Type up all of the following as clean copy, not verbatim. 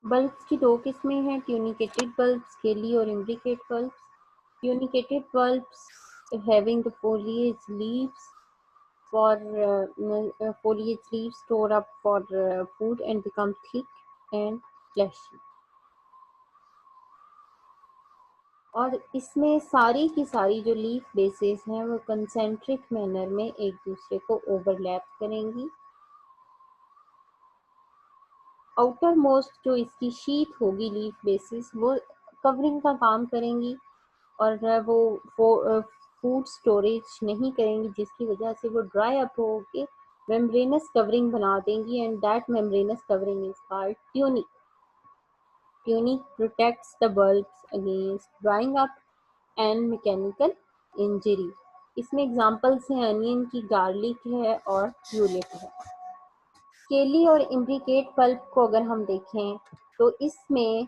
Bulbs की दो किस्में हैं, ट्यूनिकेटेड बल्ब, स्केली और imbricate bulb. Tunicated bulbs having the foliage leaves foliage leaves store up for food and become thick and fleshy. और इसमें सारी की सारी जो लीफ बेसेस हैं वो कंसेंट्रिक मैनर में एक दूसरे को ओवरलैप करेंगी। आउटर मोस्ट जो इसकी शीट होगी लीफ बेसिस वो कवरिंग का काम करेंगी और वो फूड स्टोरेज नहीं करेंगी, जिसकी वजह से वो ड्राई अप होके मेम्ब्रेनस कवरिंग बना देंगी and that membranes covering is called tunic. Tunic protects the bulbs against drawing up and mechanical injury. इसमें एग्जांपल्स हैं अनियन की, गार्लिक है और ट्यूलिप है। स्केली और इम्ब्रिकेट बल्ब को अगर हम देखें तो इसमें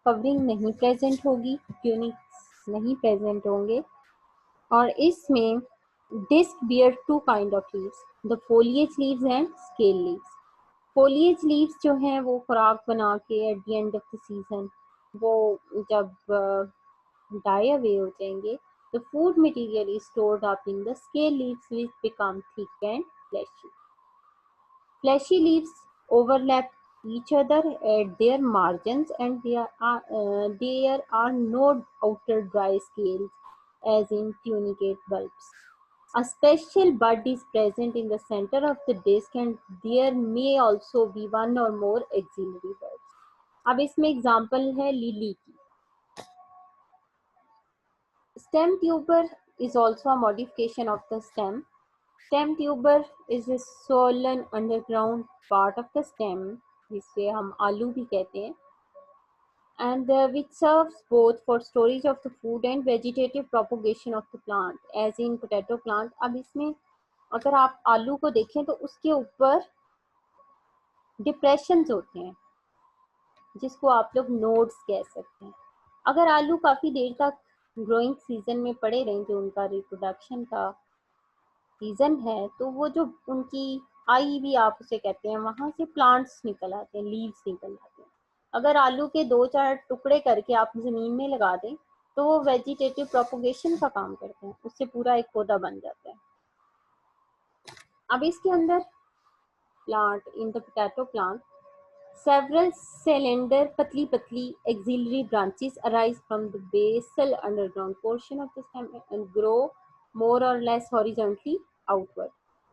कवरिंग नहीं प्रेजेंट होगी, ट्यूनिक्स नहीं प्रेजेंट होंगे और इसमें disc bear two kind of leaves, the foliage leaves and scale leaves. Foliage leaves जो हैं वो खुराक बना के at the end of the season वो जब डाई अवे हो जाएंगे, the food material is stored up in the scale leaves which become thick and fleshy. Fleshy leaves overlap each other at their margins and there are no outer dry scales as in tunicate bulbs. A special bud is present in the center of the disc and there may also be one or more axillary buds. अब इसमें example है lily की। Stem tuber is also a modification of the stem. Stem tuber is a swollen underground part of the stem, जिसे हम आलू भी कहते हैं, and which serves both for storage of the food and vegetative propagation of the plant, as in potato plant. अब इसमें अगर आप आलू को देखें तो उसके ऊपर डिप्रेशंस होते हैं जिसको आप लोग नोड्स कह सकते हैं। अगर आलू काफ़ी देर तक ग्रोइंग सीजन में पड़े रहें, जो उनका रिप्रोडक्शन का सीजन है, तो वो जो उनकी आई भी आप उसे कहते हैं, वहां से प्लांट्स निकल आते हैं, लीव्स निकल आते हैं। अगर आलू के 2-4 टुकड़े करके आप जमीन में लगा दें तो वो वेजिटेटिव प्रोपगेशन का काम करते हैं, उससे पूरा एक पौधा बन जाता है। अब इसके अंदर plant in the potato plant several cylinder पतली पतली auxiliary branches arise from the basal underground portion of the stem and grow more or less horizontally outward.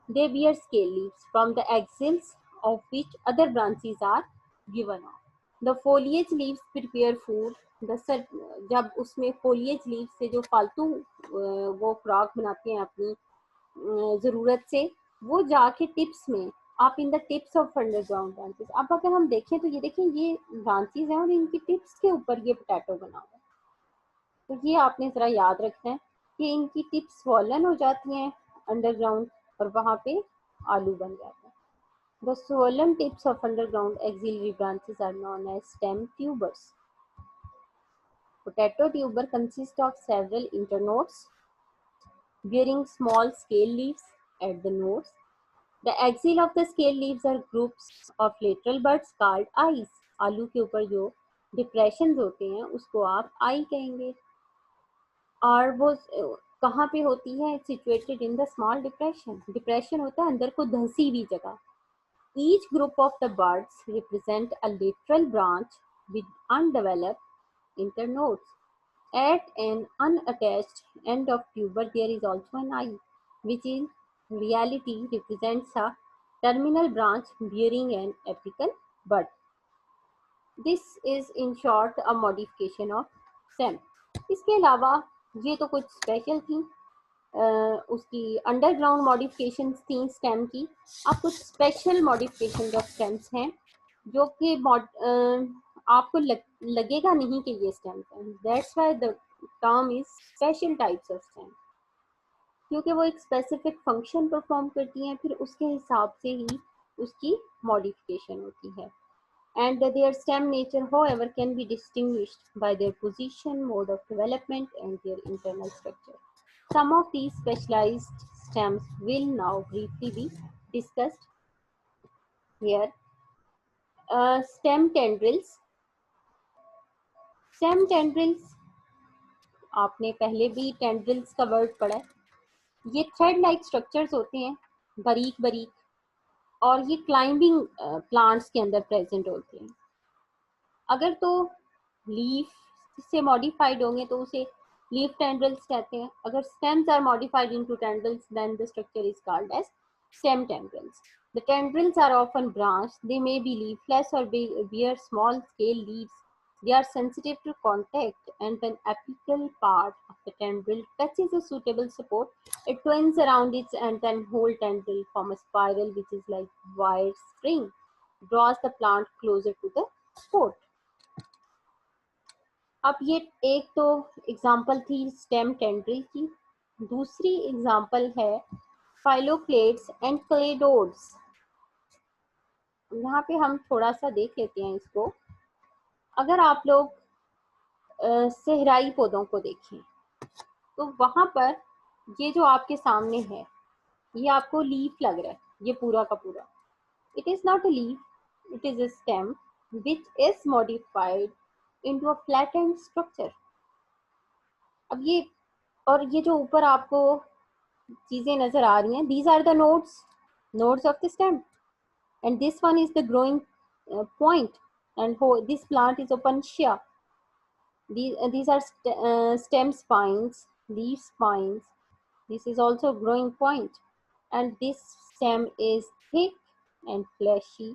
They bear scale leaves from the axils of which other branches are given off. The foliage leaves prepare food. जब उसमें foliage leaves से जो फालतू वो खुराक बनाते हैं अपनी ज़रूरत से, वो जाके टिप्स में आप in the tips of underground branches. अब अगर हम देखें तो ये देखें ये ब्रांचेस हैं और इनकी टिप्स के ऊपर ये पोटैटो बना हुआ है। तो ये आपने ज़रा याद रखना है कि इनकी टिप्स स्वॉलन हो जाती हैं अंडरग्राउंड और वहाँ पे आलू बन जाता है। The swollen tips of underground axillary branches are known as stem tubers. Potato tuber consist of several internodes bearing small scale leaves at the nodes. The axil of the scale leaves are groups of lateral buds called eyes. आलू के ऊपर जो depressions होते हैं उसको आप आई कहेंगे और वो कहाँ पे होती है? Situated in the small depression. Depression होता है अंदर को धंसी हुई जगह। Each group of the buds represent a lateral branch with undeveloped internodes. At an unattached end of tuber there is also an eye, which in reality represents a terminal branch bearing an apical bud. This is in short a modification of stem. इसके अलावा ये तो कुछ special थी, उसकी underground modifications थी stem की। अब कुछ स्पेशल मॉडिफिकेशन ऑफ स्टेम्स हैं जो कि आपको लगेगा नहीं कि ये स्टेम है। That's why the term is special types of stem, क्योंकि वो एक स्पेसिफिक फंक्शन परफॉर्म करती हैं, फिर उसके हिसाब से ही उसकी मॉडिफिकेशन होती है। And their stem nature, however, can be distinguished by their position, mode of development, and their internal structure. Some of these specialized stems will now briefly be discussed here. Stem tendrils. Stem tendrils, आपने पहले भी tendrils का word पढ़ा है। ये thread like structures होते हैं, बारीक बारीक, और ये क्लाइंबिंग प्लांट्स के अंदर प्रेजेंट होते हैं। अगर तो लीफ से मॉडिफाइड होंगे तो उसे लीफ टेंड्रिल्स कहते हैं। अगर stems are modified into tendrils, then the structure is called as stem tendrils. The tendrils are often branched. They may be leafless or bear small scale leaves. They are sensitive to contact, and when apical part of the tendril touches a suitable support, it twines around it, and then whole tendril form a spiral which is like wire spring, draws the plant closer to the support. अब ये एक तो example थी stem tendril की, दूसरी example है फाइलोक्लेड्स and क्लेडोड्स। यहाँ पे हम थोड़ा सा देख लेते हैं इसको। अगर आप लोग सहराई पौधों को देखें तो वहाँ पर ये जो आपके सामने है ये आपको लीफ लग रहा है, ये पूरा का पूरा। It is not a leaf, it is a stem which is modified into a flattened structure. अब ये, और ये जो ऊपर आपको चीजें नजर आ रही हैं, these are the nodes of the stem, and this one is the growing point, and this plant is opuntia. These are stem spines, leaf spines. This is also growing point, and this stem is thick and fleshy.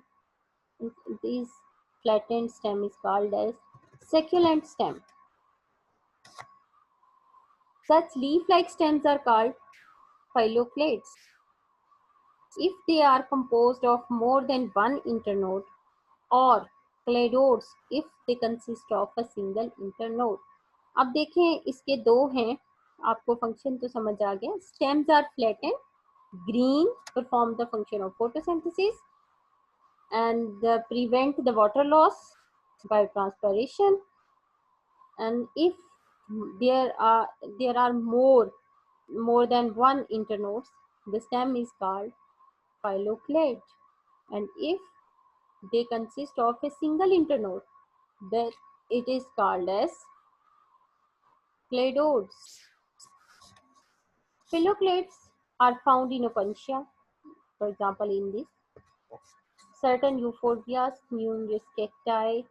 This flattened stem is called as succulent stem. Such leaf-like stems are called phylloklates. If they are composed of more than one internode, or cladodes if they consist of a single internode. अब देखें इसके दो हैं, आपको function तो समझ आ गया। Stems are flattened, green, perform the function of photosynthesis and prevent the water loss by transpiration. And if there are more than one internodes, the stem is called phylloclade. And if they consist of a single internode, then it is called as cladodes. Phylloclades are found in Opuntia, for example in this. Certain euphorbias, numerous cacti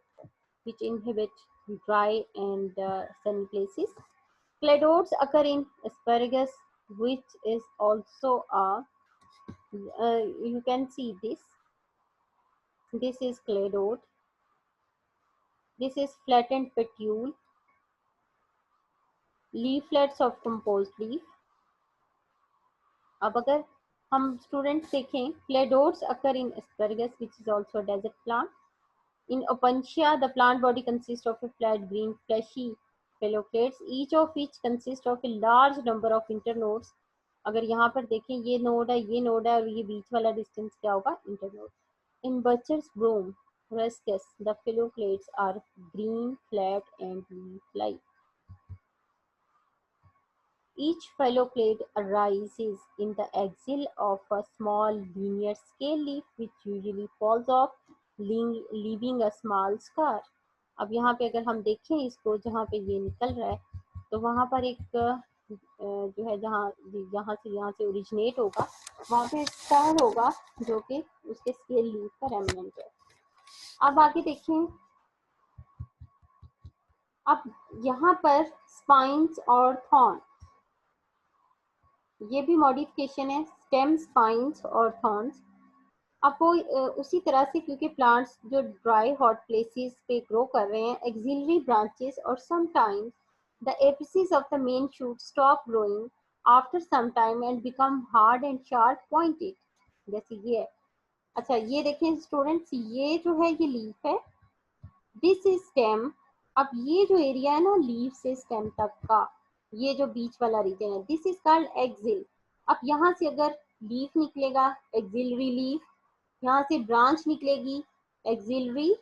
which inhabit dry and sunny places. Cladodes occur in asparagus, which is also a, you can see this. This is cladode. This is flattened petule. Leaflets of composed leaf. अब अगर हम students देखें, cladodes occur in asparagus, which is also a desert plant. In Opuntia, the plant body consists of a flat green fleshy phylloclades, each of which consists of a large number of internodes. अगर यहाँ पर देखें, ये node है, ये node है, और ये बीच वाला डिस्टेंस क्या होगा, internode. In Butcher's broom, Ruscus, the phylloclades are green, flat and leaf-like. Each phylloclade arises in the axil of a small linear scale leaf which usually falls off, leaving a small scar. अब यहाँ पे अगर हम देखें इसको, जहाँ पे ये निकल रहा है, तो वहाँ पर एक जो है, यहाँ से ओरिजिनेट होगा, वहाँ पे स्कार होगा जो कि उसके स्केल लीफ का रेमिनेंट है. अब आगे देखें, अब यहाँ पर स्पाइन्स और थॉर्न, ये भी मॉडिफिकेशन है, स्टेम, स्पाइन्स और थॉर्न्स. अब वो उसी तरह से, क्योंकि प्लांट्स जो ड्राई हॉट प्लेसेस पे ग्रो कर रहे हैं, एक्सिलरी ब्रांचेस और sometimes the apices of the main shoot stop growing after some time and become hard and sharp pointed, जैसे ये है. अच्छा, ये देखें स्टूडेंट्स, ये जो है ये लीफ है, दिस इज स्टेम. अब ये जो एरिया है ना लीफ से स्टेम तक का, ये जो बीच वाला रीजन है, दिस इज कॉल्ड एक्सिल. अब यहाँ से अगर लीफ निकलेगा, एक्सिलरी लीफ, यहाँ से ब्रांच निकलेगी, एक्सिलरी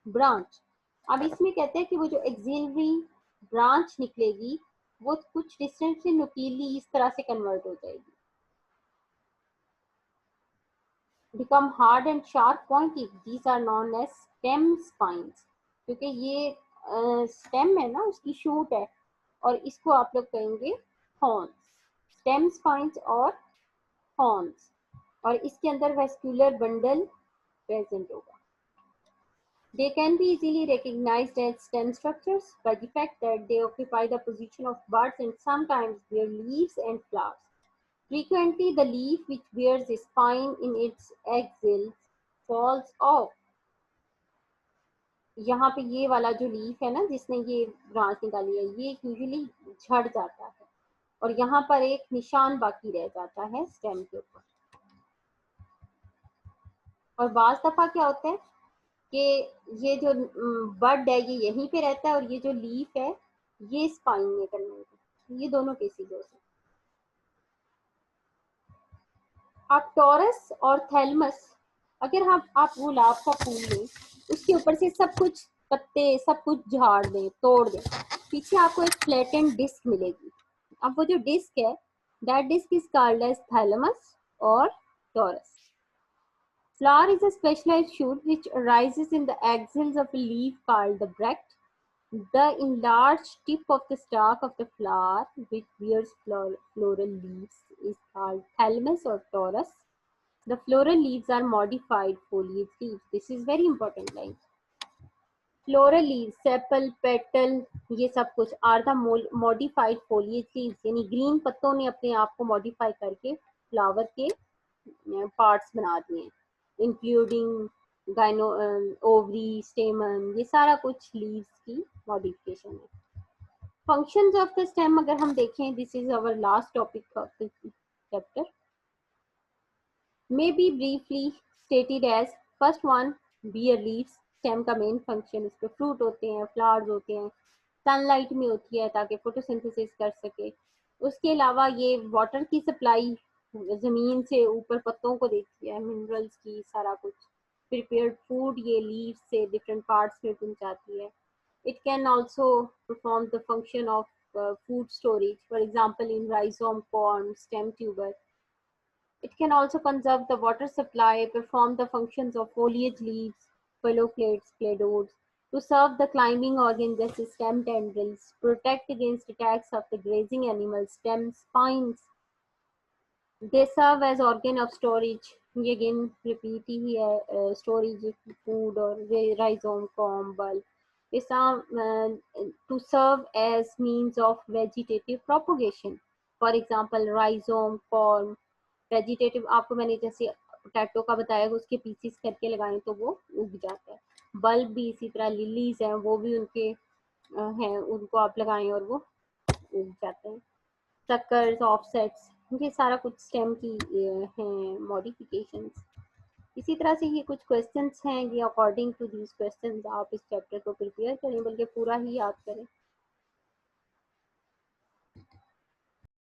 ब्रांच. अब इसमें कहते हैं कि वो जो एक्सिलरी ब्रांच निकलेगी वो कुछ डिस्टेंस से नुकीली इस तरह से कन्वर्ट हो जाएगी, become hard and sharp pointed. These are known as stem spines. क्योंकि ये स्टेम है ना, उसकी शूट है, और इसको आप लोग कहेंगे हॉर्न्स, स्टेम स्पाइन्स और हॉर्न्स, और इसके अंदर वेस्कुलर बंडल प्रेजेंट होगा. They can be easily recognized as stem structures by the fact that they occupy the position of buds and sometimes bear leaves and flowers. Frequently, the leaf which bears a spine in its axils falls off. यहाँ पे ये वाला जो leaf है ना, जिसने ये branch निकाली है, ये यूजुअली झड़ जाता है और यहाँ पर एक निशान बाकी रह जाता है स्टेम के ऊपर. और बाज दफा क्या होता है कि ये जो बड है ये यहीं पे रहता है और ये जो लीफ है ये स्पाइन में कन्वर्ट है. ये दोनों केसेस हो सकते. आप टॉरस और थैलमस, अगर हम आप गुलाब का फूल लें, उसके ऊपर से सब कुछ पत्ते सब कुछ झाड़ दें, तोड़ दें, पीछे आपको एक फ्लैटेंड डिस्क मिलेगी. अब वो जो डिस्क है, that disc is called as thalamus और torus. Flower is a specialized shoot which arises in the axils of a leaf called the bract. The enlarged tip of the stalk of the flower, which bears floral leaves, is called thalamus or torus. The floral leaves are modified foliage leaves. This is very important line. Floral leaves, sepal, petal, ये सब कुछ are the modified foliage leaves. यानी green पत्तों ने अपने आप को modify करके flower के parts बना दिए, इंक्लूडिंग गाइनो ओवरी, स्टेमन, ये सारा कुछ लीव्स की मॉडिफिकेशन है. फंक्शंस ऑफ द स्टेम अगर हम देखें, this is our last topic of the chapter, may be briefly stated as first one, bear leaves. Stem का मेन फंक्शन, इस पर फ्रूट होते हैं, फ्लावर्स होते हैं, सनलाइट में होती है ताकि फोटोसिंथेसिस कर सके. उसके अलावा ये वाटर की सप्लाई जमीन से ऊपर पत्तों को देती है, मिनरल्स की, सारा कुछ. प्रिपेयर्ड फूड ये लीव से डिफरेंट पार्ट्स में पहुंचाती है. It can also perform the function of food storage, for example in rhizome, corn, stem tuber. It can also conserve the water supply, perform the functions of foliage leaves, phylloplates, cladodes, to serve the climbing organs as stem tendrils, protect against attacks of the grazing animals, stem spines. They serve as organ of storage. ये again repeat ही है, storage food or rhizome, comb, bulb. They serve to serve as means of vegetative propagation. For example, rhizome, corn, vegetative. आपको मैंने जैसे potato का बताया, उसके pieces करके लगाएं तो वो उग जाता है. बल्ब भी इसी तरह, लिलीज हैं वो भी उनके हैं, उनको आप लगाएं और वो उग जाते हैं. सक्कर्स, ऑफसेट्स, ये सारा कुछ स्टेम की हैं मॉडिफिकेशंस. इसी तरह से ये कुछ क्वेश्चंस हैं, ये अकॉर्डिंग टू दीज क्वेश्चंस आप इस चैप्टर को प्रिपेयर करें, बल्कि पूरा ही याद करें.